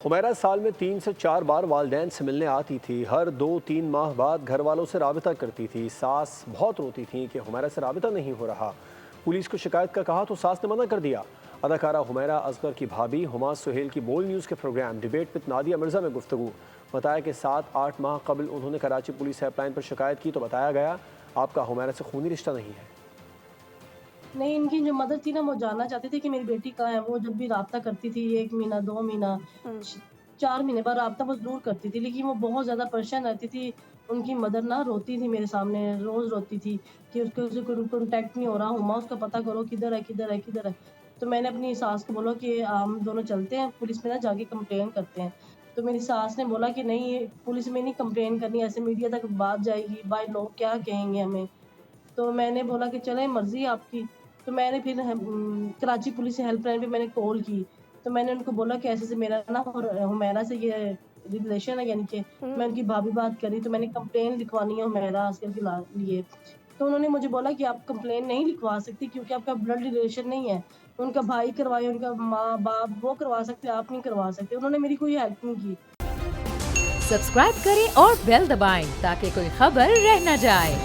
حمیرہ سال میں 3 سے 4 بار والدین سے ملنے آتی تھی۔ ہر 2-3 ماہ بعد گھر والوں سے رابطہ کرتی تھی۔ ساس بہت روتی تھیں کہ حمیرہ سے رابطہ نہیں ہو رہا۔ پولیس کو شکایت کا کہا تو ساس نے منع کر دیا۔ اداکارہ حمیرہ اصغر کی بھابی ہما سہیل کی بول نیوز کے programme debate with Nadia Mirza میں گفتگو۔ بتایا کہ 7-8 ماہ قبل انہوں نے کراچی پولیس ہیلپ لائن پر شکایت کی تو بتایا گیا آپ کا حمیرہ سے خونی رشتہ نہیں ہے۔ نہیں، ان کی جو مدر تھی نا وہ جاننا چاہتی تھی کہ میری بیٹی کہاں ہے۔ وہ جب بھی رابطہ کرتی تھی 1 مہینہ 2 مہینہ 4 مہینے بعد رابطہ وہ ضرور کرتی تھی، لیکن وہ بہت زیادہ پریشان رہتی تھی۔ ان کی مدر نا روتی تھی میرے سامنے، روز روتی تھی کہ اس کے کانٹیکٹ نہیں ہو رہا، ہما اس کا پتہ کرو کدھر ہے کدھر ہے کدھر ہے۔ تو میں نے اپنی ساس کو بولا کہ ہم دونوں چلتے ہیں پولیس میں نا جا کے کمپلین کرتے ہیں۔ تو میری ساس نے بولا کہ نہیں، یہ پولیس میں نہیں کمپلین کرنی، ایسے میڈیا تک بات جائے گی، بھائی لوگ کیا کہیں گے ہمیں۔ تو میں نے بولا کہ چلیں مرضی آپ کی۔ تو میں نے پھر کراچی پولیس ہیلپ لائن پہ میں نے کال کی۔ تو میں نے ان کو بولا کہ ایسے سے میرا نا حمیرہ سے یہ ریلیشن ہے، یعنی کہ میں ان کی بھابھی بات کری، تو میں نے کمپلین لکھوانی ہے حمیرہ اصغر کے لیے۔ تو انہوں نے مجھے بولا کہ آپ کمپلین نہیں لکھوا سکتی کیونکہ آپ کا بلڈ ریلیشن نہیں ہے۔ ان کا بھائی کروائے، ان کا ماں باپ وہ کروا سکتے، آپ نہیں کروا سکتے۔ انہوں نے میری کوئی ہیلپ نہیں کی۔ سبسکرائب کریں اور بیل دبائیں تاکہ کوئی خبر رہ نہ جائے۔